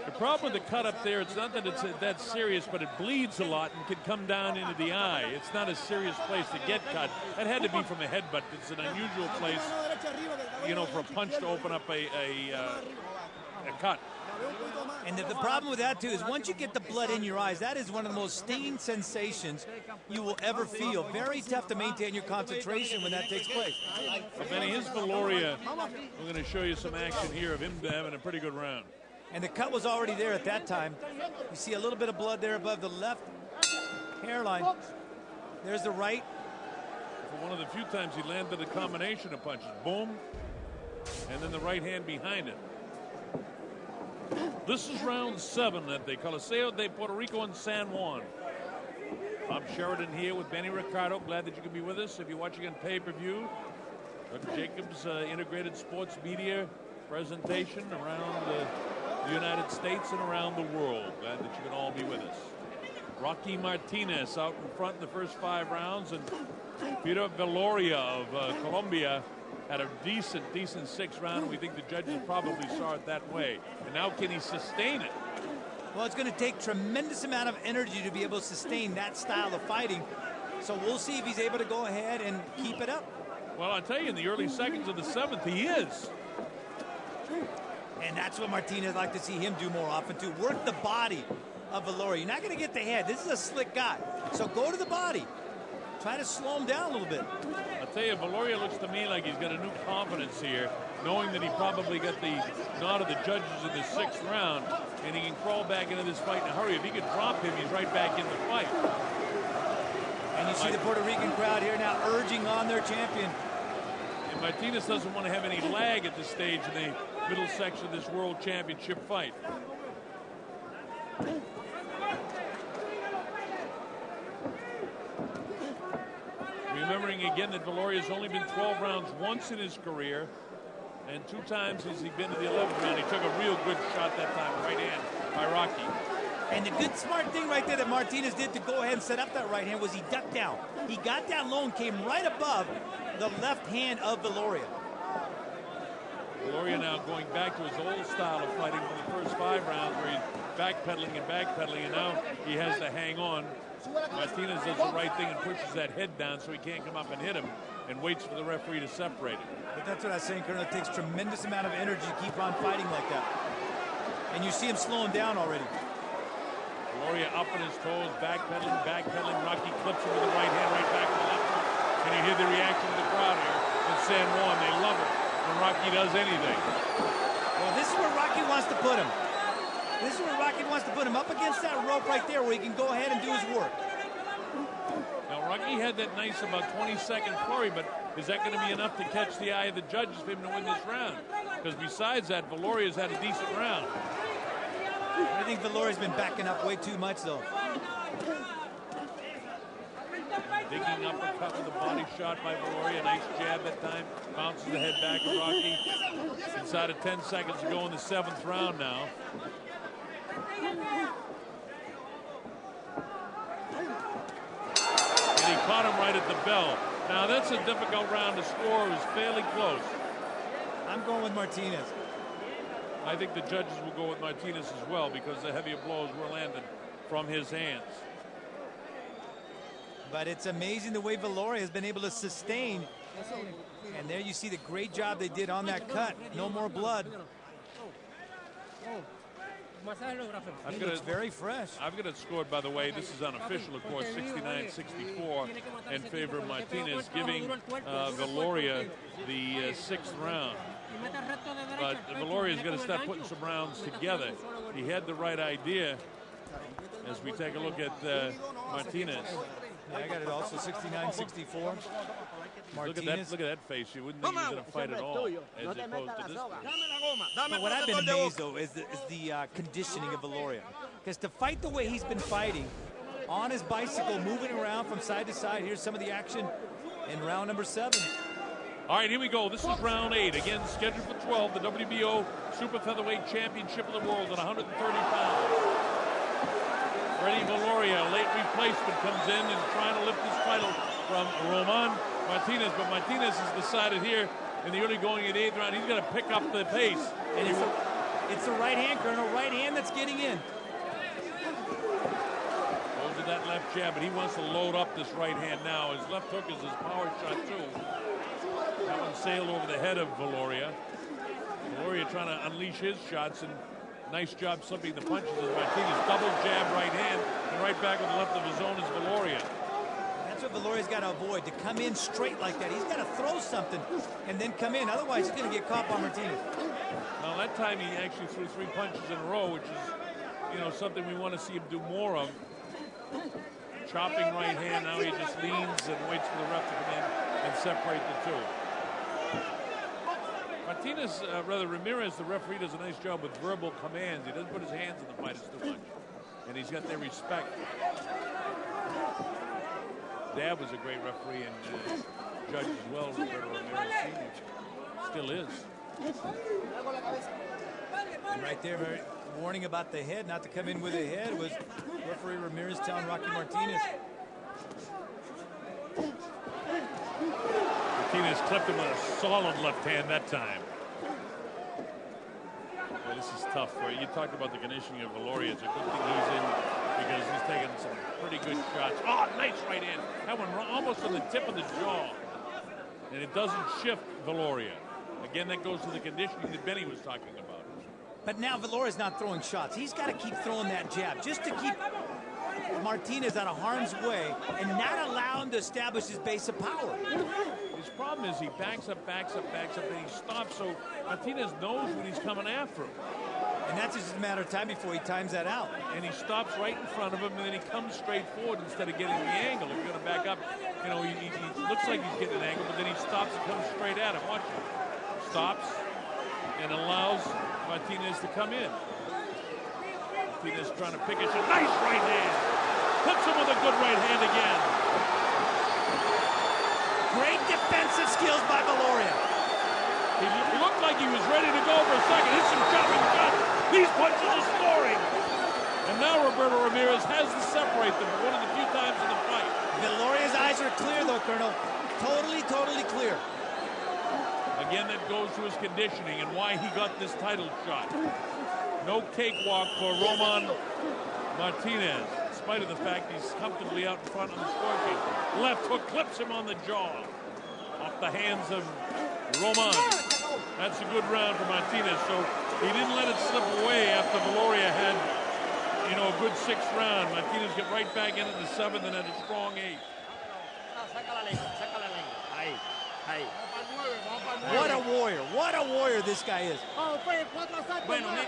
The problem with the cut up there, it's not that it's that serious, but it bleeds a lot and can come down into the eye. It's not a serious place to get cut. That had to be from a headbutt. It's an unusual place, you know, for a punch to open up a cut. And the problem with that, too, is once you get the blood in your eyes, that is one of the most stinging sensations you will ever feel. Very tough to maintain your concentration when that takes place. Well, Benny, here's Viloria. We're going to show you some action here of him having a pretty good round. And the cut was already there at that time. You see a little bit of blood there above the left hairline. There's the right. For one of the few times he landed a combination of punches. Boom. And then the right hand behind it. This is round 7 at the Coliseo de Puerto Rico in San Juan. Bob Sheridan here with Benny Ricardo. Glad that you can be with us if you're watching on pay-per-view. Doug Jacobs integrated sports media presentation around the United States and around the world. Glad that you can all be with us. Rocky Martinez out in front in the first 5 rounds, and Peter Viloria of Colombia had a decent 6th round. We think the judges probably saw it that way. And now can he sustain it? Well, it's going to take tremendous amount of energy to be able to sustain that style of fighting. So we'll see if he's able to go ahead and keep it up. Well, I'll tell you, in the early seconds of the 7th, he is. And that's what Martinez like to see him do more often, too. Work the body of Viloria. You're not going to get the head. This is a slick guy. So go to the body. Try to slow him down a little bit. I'll tell you, Viloria looks to me like he's got a new confidence here, knowing that he probably got the nod of the judges in the 6th round, and he can crawl back into this fight in a hurry. If he could drop him, he's right back in the fight. And you see the Puerto Rican crowd here now urging on their champion. And Martinez doesn't want to have any lag at this stage in the middle section of this World Championship fight. Remembering again that Viloria's only been 12 rounds once in his career, and 2 times as he's been to the 11th round. He took a real good shot that time, right hand by Rocky. And the good smart thing right there that Martinez did to go ahead and set up that right hand was he ducked down. He got down low and came right above the left hand of Viloria. Viloria now going back to his old style of fighting from the first 5 rounds where he's backpedaling, and now he has to hang on. Martinez does the right thing and pushes that head down so he can't come up and hit him, and waits for the referee to separate it. But that's what I was saying, Colonel. It takes tremendous amount of energy to keep on fighting like that. And you see him slowing down already. Viloria up on his toes, backpedaling. Rocky clips him with the right hand, right back to the left one. And you hear the reaction of the crowd here in San Juan. They love it when Rocky does anything. Well, this is where Rocky wants to put him. This is where Rocky wants to put him up against that rope right there where he can go ahead and do his work. Now, Rocky had that nice about 20-second flurry, but is that going to be enough to catch the eye of the judges for him to win this round? Because besides that, Viloria's had a decent round. I think Viloria's been backing up way too much, though. Digging uppercut with a body shot by Viloria. Nice jab that time. Bounces the head back of Rocky. Inside of 10 seconds to go in the 7th round now. And he caught him right at the bell. Now that's a difficult round to score. It was fairly close. I'm going with Martinez. I think the judges will go with Martinez as well because the heavier blows were landed from his hands. But it's amazing the way Viloria has been able to sustain. And there you see the great job they did on that cut. No more blood. He looks very fresh. I've got it scored, by the way. This is unofficial, of course, 69-64 in favor of Martinez, giving Viloria the 6th round. But Viloria's going to start putting some rounds together. He had the right idea as we take a look at Martinez. Yeah, I got it also, 69-64. Martinez. Look at that face. You wouldn't think he was going to fight at all, as opposed to this. But what I've been amazed, though, is the conditioning of Viloria. Because to fight the way he's been fighting, on his bicycle, moving around from side to side, here's some of the action in round number 7. All right, here we go. This is round 8. Again, scheduled for 12, the WBO Super Featherweight Championship of the World at 130 pounds. Freddie Viloria, late replacement, comes in and trying to lift this title from Roman Martinez. But Martinez has decided here in the early going of the 8th round, he's going to pick up the pace And it's the right hand, Colonel. Right hand that's getting in. Goes to that left jab, but he wants to load up this right hand now. His left hook is his power shot, too. That one sailed over the head of Viloria. Viloria trying to unleash his shots, and nice job slipping the punches of Martinez. Double jab right hand, and right back with the left of his own is Viloria. That's what Viloria's got to avoid, to come in straight like that. He's got to throw something and then come in. Otherwise, he's going to get caught by Martinez. Now, that time he actually threw 3 punches in a row, which is, you know, something we want to see him do more of. Chopping right hand. Now he just leans and waits for the ref to come in and separate the two. Martinez, Ramirez, the referee, does a nice job with verbal commands. He doesn't put his hands in the fighters too much. And he's got their respect. Dad was a great referee and judge as well, Roberto Ramirez Sr. Still is. And right there, warning about the head, not to come in with a head, was referee Ramirez telling Rocky Martinez. Martinez clipped him with a solid left hand that time. Well, this is tough. You talked about the conditioning of Viloria. It's a good thing he's in because he's taking some pretty good shots. Oh, nice right hand. That one almost on the tip of the jaw. And it doesn't shift Viloria. Again, that goes to the conditioning that Benny was talking about. But now Viloria's not throwing shots. He's got to keep throwing that jab just to keep Martinez out of harm's way and not allow him to establish his base of power. His problem is he backs up, and he stops, so Martinez knows when he's coming after him. And that's just a matter of time before he times that out. And he stops right in front of him, and then he comes straight forward instead of getting the angle. If you're going to back up, you know, he looks like he's getting an angle, but then he stops and comes straight at him. Watch him. Stops and allows Martinez to come in. Martinez trying to pick a shot. Nice right hand. Puts him with a good right hand again. Great defensive skills by Viloria. He looked like he was ready to go for a second. Hit some chopping shots. These punches are scoring. And now Roberto Ramirez has to separate them one of the few times in the fight. Viloria's eyes are clear, though, Colonel. Totally clear. Again, that goes to his conditioning and why he got this title shot. No cakewalk for Roman Martinez, in spite of the fact he's comfortably out in front on the scorpion. Left hook clips him on the jaw. Off the hands of Roman. That's a good round for Martinez, so he didn't let it slip away after Viloria had, you know, a good 6th round. Martinez got right back into the 7th and had a strong 8th. What a warrior this guy is.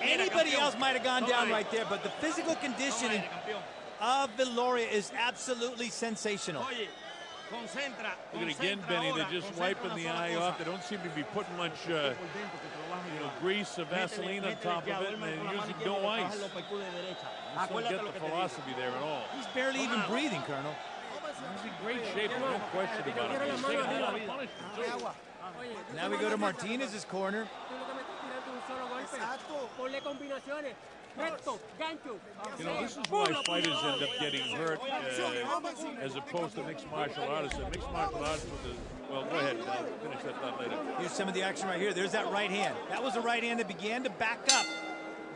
Anybody else might have gone down right there, but the physical conditioning of Viloria is absolutely sensational. Look at again, Benny, they're just wiping the eye off. They don't seem to be putting much grease or Vaseline on top of it, and they're using no ice. I don't get the philosophy there at all. He's barely even breathing, Colonel. He's in great shape, no question about it. He's taking a lot of punishment, too. Now we go to Martinez's corner. You know, this is why fighters end up getting hurt as opposed to mixed martial artists. And mixed martial artists with the, well, go ahead. I'll finish that thought later. Here's some of the action right here. There's that right hand. That was a right hand that began to back up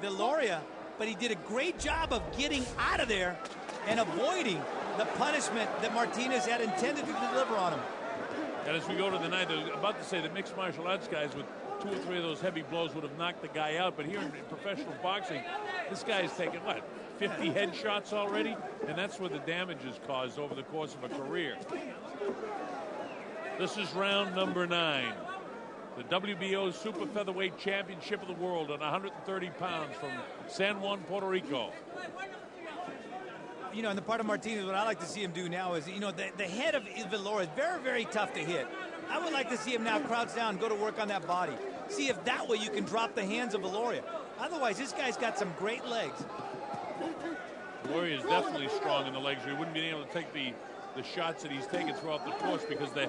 Viloria, but he did a great job of getting out of there and avoiding the punishment that Martinez had intended to deliver on him. And as we go to the night, they're about to say the mixed martial arts guys with 2 or 3 of those heavy blows would have knocked the guy out. But here in professional boxing, this guy's taken, what, 50 headshots already? And that's where the damage is caused over the course of a career. This is round number 9. The WBO Super Featherweight Championship of the World at 130 pounds from San Juan, Puerto Rico. You know, and the part of Martinez, what I like to see him do now is, you know, the head of Viloria is very tough to hit. I would like to see him now crouch down and go to work on that body. See if that way you can drop the hands of Viloria. Otherwise, this guy's got some great legs. Viloria is definitely strong in the legs. He wouldn't be able to take the shots that he's taken throughout the course because the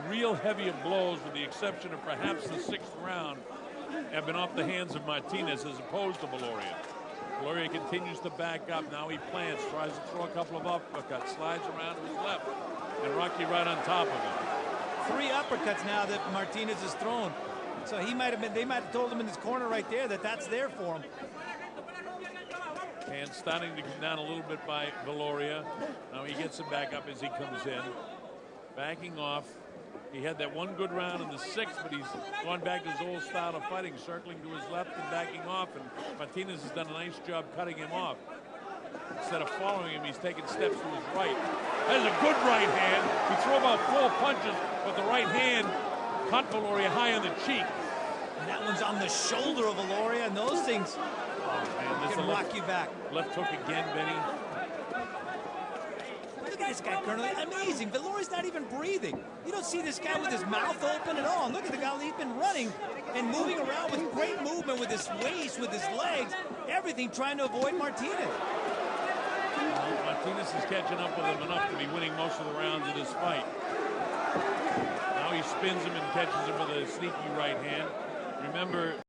real heavy blows, with the exception of perhaps the 6th round, have been off the hands of Martinez as opposed to Viloria. Viloria continues to back up. Now he plants, tries to throw a couple of uppercuts, slides around to his left, and Rocky right on top of him. 3 uppercuts now that Martinez has thrown So they might have told him in his corner right there that that's there for him. And starting to come down a little bit by Viloria. Now he gets him back up as he comes in. Backing off. He had that one good round in the 6th, but he's gone back to his old style of fighting, circling to his left and backing off, and Martinez has done a nice job cutting him off. Instead of following him, he's taking steps to his right. That is a good right hand. He threw about 4 punches, but the right hand caught Viloria high on the cheek. And that one's on the shoulder of Viloria, and those things can rock you back. Left hook again, Benny. Look at this guy, Colonel. Amazing. Viloria's not even breathing. You don't see this guy with his mouth open at all. Look at the guy. He's been running and moving around with great movement with his waist, with his legs, everything trying to avoid Martinez. Well, Martinez is catching up with him enough to be winning most of the rounds of this fight. Now he spins him and catches him with a sneaky right hand. Remember,